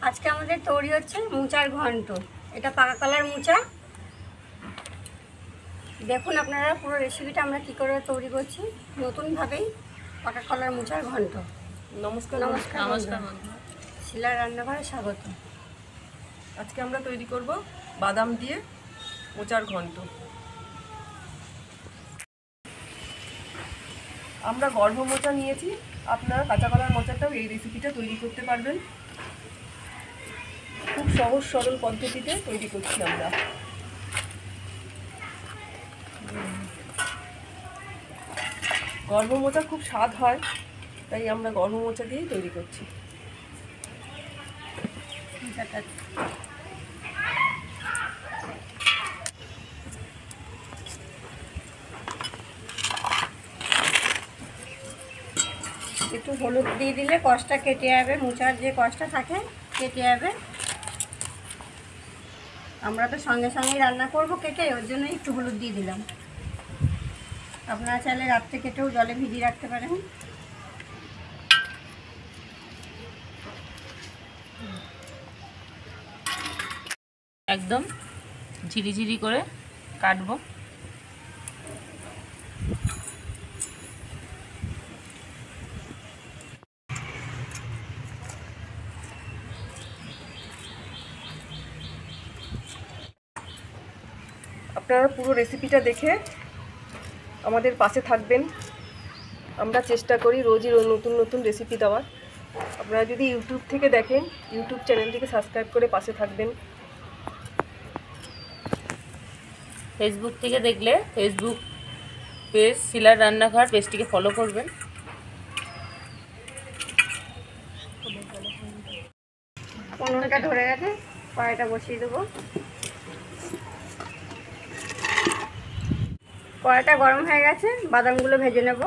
আজকে আমাদের তৈরি হচ্ছে মোচার ঘন্ট। এটা পাকা কলার মোচা। দেখুন আপনারা পুরো রেসিপিটা আমরা কী করে তৈরি করছি নতুনভাবেই পাকা কলার মোচার ঘন্ট। নমস্কার নমস্কার নমস্কার বন্ধুরা, শিলার রান্নাঘরে স্বাগত। আজকে আমরা তৈরি করব বাদাম দিয়ে মোচার ঘন্ট। আমরা গর্ভ মোচা নিয়েছি, আপনারা কাঁচা কলার মোচাটাও এই রেসিপিটা তৈরি করতে পারবেন। খুব সহজ সরল পদ্ধতিতে তৈরি করছি আমরা। গর্ভ মোচা খুব স্বাদ হয়, তাই আমরা গর্ভ মোচা দিয়েই তৈরি করছি। একটু হলুদ দিয়ে দিলে কষটা কেটে যাবে, মোচার যে কষটা থাকে কেটে যাবে। আমরা তো সঙ্গে সঙ্গেই রান্না করব কেটে, ওর জন্য একটু হলুদ দিয়ে দিলাম। আপনারা চাইলে রাত্রে কেটেও জলে ভিজিয়ে রাখতে পারেন। একদম ঝিরিঝিরি করে কাটবো। আপনারা পুরো রেসিপিটা দেখে আমাদের পাশে থাকবেন। আমরা চেষ্টা করি রোজই নতুন নতুন রেসিপি দেওয়ার। আপনারা যদি ইউটিউব থেকে দেখেন, ইউটিউব চ্যানেলটিকে সাবস্ক্রাইব করে পাশে থাকবেন। ফেসবুক থেকে দেখলে ফেসবুক পেজ শিলার রান্নাঘর পেজটিকে ফলো করবেন। উনুনটা ধরে গেছে, কড়াইটা বসিয়ে দেবো। কড়াইটা গরম হয়ে গেছে, বাদামগুলো ভেজে নেব।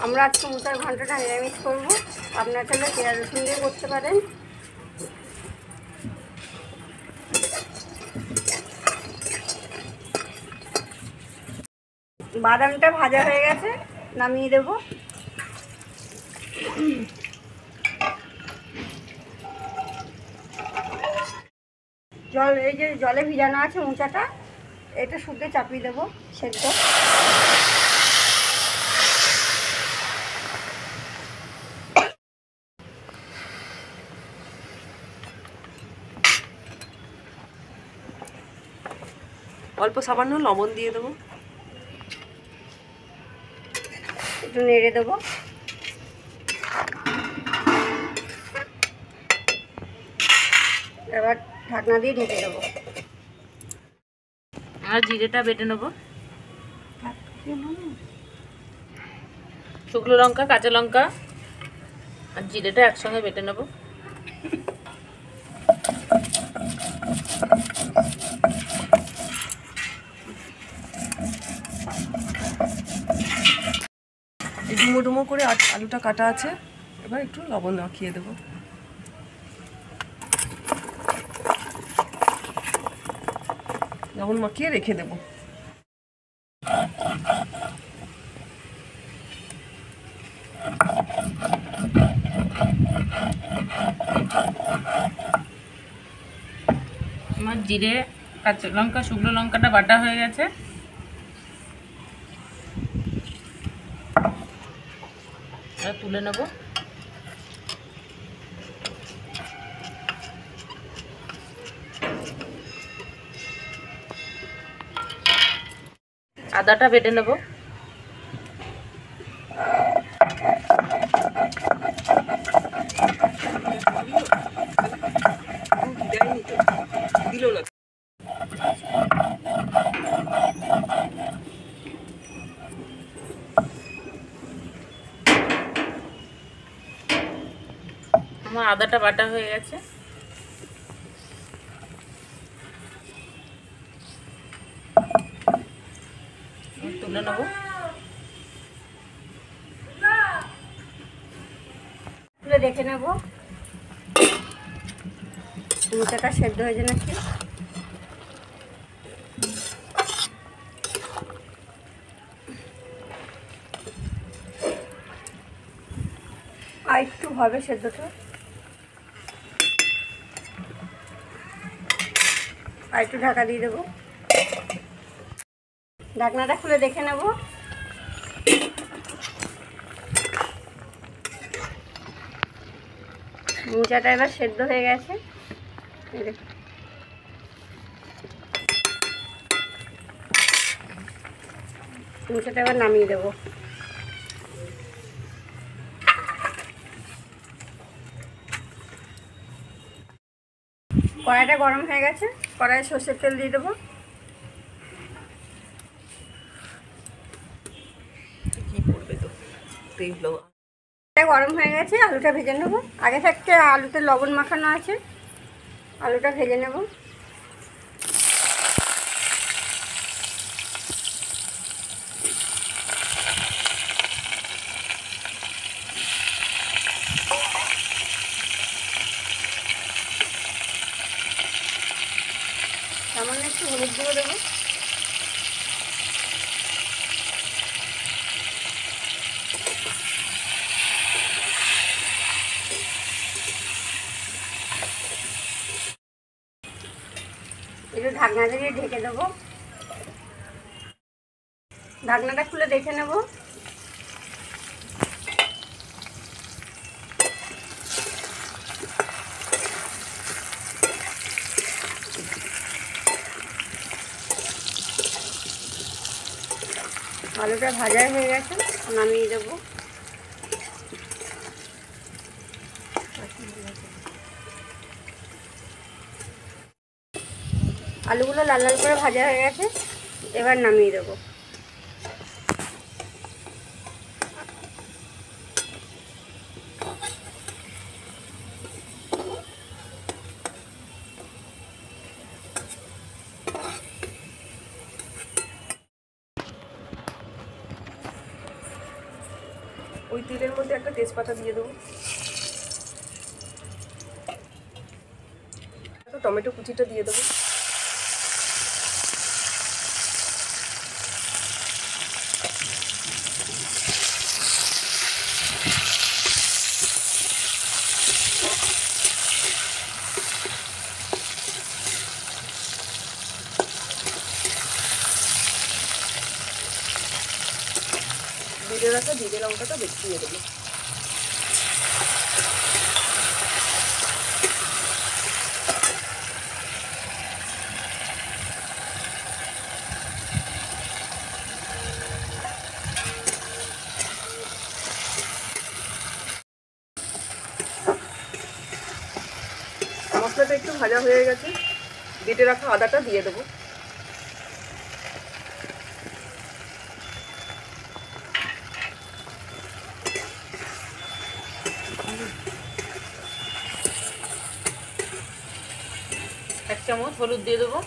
আমরা আজকে মোচার ঘন্টটা নিরামিষ করবো। আপনারা চাইলে পেঁয়াজ রসুন দিয়ে করতে পারেন। বাদামটা ভাজা হয়ে গেছে, নামিয়ে দেব। এই যে জলে ভিজানো আছে মোচাটা, এটা শুদ্ধ চাপিয়ে দেবো সেদ্ধ। অল্প সামান্য লবণ দিয়ে দেবো, একটু নেড়ে দেবো। এবার ঢাকনা দিয়ে ঢেকে দেবো। আর জিরেটা বেটে নেব। শুকনো লঙ্কা, কাঁচা লঙ্কা আর জিরেটা একসঙ্গে বেটে নেব। ডুমো ডুমো করে আলুটা কাটা আছে, এবার একটু লবণ মাখিয়ে দেবো। লবণ মাখিয়ে রেখে দেবো। আমার জিরে, কাঁচা লঙ্কা, শুকনো লঙ্কাটা বাটা হয়ে গেছে। তুলে নেব। আদাটা বেটে নেব। দিল না। আমার আদাটা বাটা হয়ে গেছে। তুলে নেব। তুলে দেখে নেব। মোচাটা সেদ্ধ হয়েছে নাকি। আর একটু হবে সেদ্ধটা, আর একটু ঢাকা দিয়ে দেবো। ঢাকনাটা খুলে দেখে নেব। মোচাটা এবার সেদ্ধ হয়ে গেছে। মোচাটা এবার নামিয়ে দেবো। কড়াইটা গরম হয়ে গেছে, কড়াইয়ে সর্ষের তেল দিয়ে দেবো। কি পড়বে তো তেল। গরম হয়ে গেছে, আলুটা ভেজে নেব। আগে থাকতে আলুতে লবণ মাখানো আছে, আলুটা ভেজে নেব। সামান্য একটু হলুদ গুঁড়ো দেবো। একটু ঢাকনা দিয়ে ঢেকে দেবো। ঢাকনাটা খুলে দেখে নেব। আলুটা ভাজা হয়ে গেছে, নামিয়ে দেবো। আলুগুলো লাল লাল করে ভাজা হয়ে গেছে, এবার নামিয়ে দেবো। ওই তেলের মধ্যে একটা তেজপাতা দিয়ে দেবো। টমেটো কুচিটা দিয়ে দেবো। জিরে রাখা জিরে লঙ্কাটা বেশি দিয়ে দেবো। মশলাটা একটু ভাজা হয়ে গেছে, বেটে রাখা আদাটা দিয়ে দেবো। এক চামচ হলুদ দিয়ে দেবো।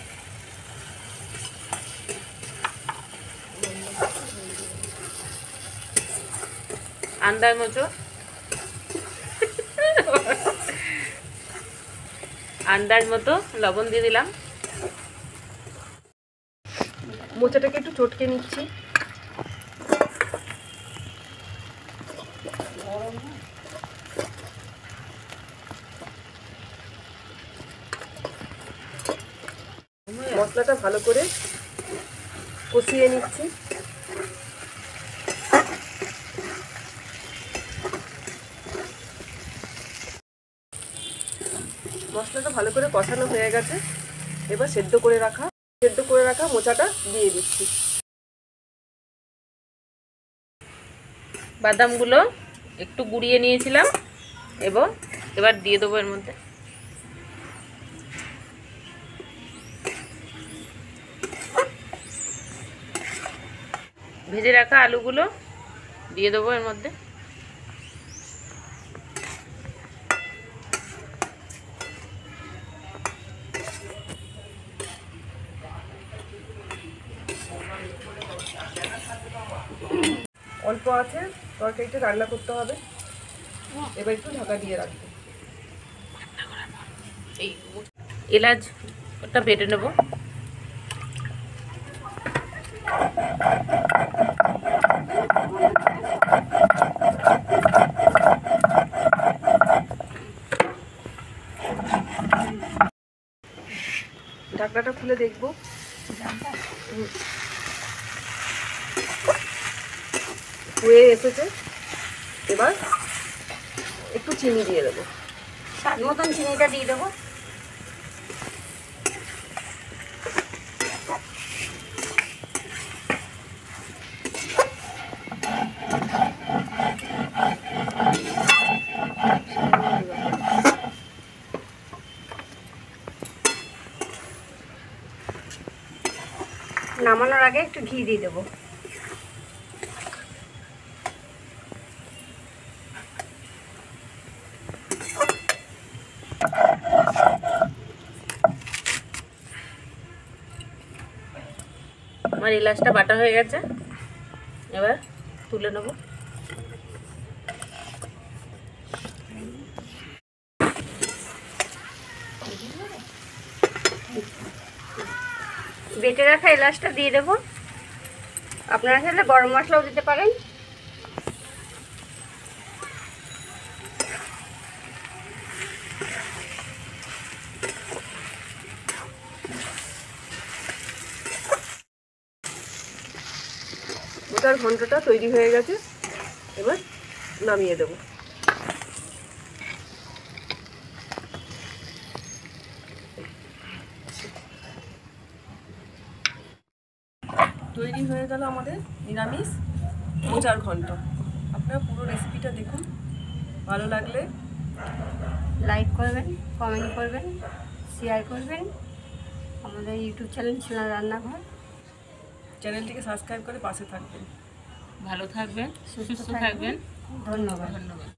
আন্দাজ মতো লবণ দিয়ে দিলাম। মোচাটাকে একটু চটকে নিচ্ছি। মশলাটা ভালো করে কষিয়ে নিচ্ছি। মশলাটা ভালো করে কষানো হয়ে গেছে, এবার সেদ্ধ করে রাখা মোচাটা দিয়ে দিচ্ছি। বাদামগুলো একটু গুঁড়িয়ে নিয়েছিলাম, এবার দিয়ে দেবো এর মধ্যে। ভেজে রাখা আলুগুলো দিয়ে দেবো এর মধ্যে। অল্প আছে তরকারিটা রান্না করতে হবে, এবার একটু ঢাকা দিয়ে রাখবো। এই এলাচটা বেটে নেব। ঢাকনাটা খুলে দেখবো। হয়ে এসেছে। এবার একটু চিনি দিয়ে দেবো। স্বাদ মতন চিনিটা দিয়ে দেবো। নামানোর আগে একটু ঘি দিয়ে দেবো। আমার এলাচটা বাটা হয়ে গেছে, এবার তুলে নেব। বেটে রাখা এলাচটা দিয়ে দেবো। আপনারা চাইলে গরম মশলাও দিতে পারেন। ওটার ঘন্টটা তৈরি হয়ে গেছে, এবার নামিয়ে দেবো। তৈরি হয়ে গেল আমাদের নিরামিষ মোচার ঘন্ট। আপনারা পুরো রেসিপিটা দেখুন, ভালো লাগলে লাইক করবেন, কমেন্ট করবেন, শেয়ার করবেন। আমাদের ইউটিউব চ্যানেল শিলার রান্নাঘর, চ্যানেলটিকে সাবস্ক্রাইব করে পাশে থাকবেন। ভালো থাকবেন, সুস্থ সুস্থ থাকবেন। ধন্যবাদ। ধন্যবাদ।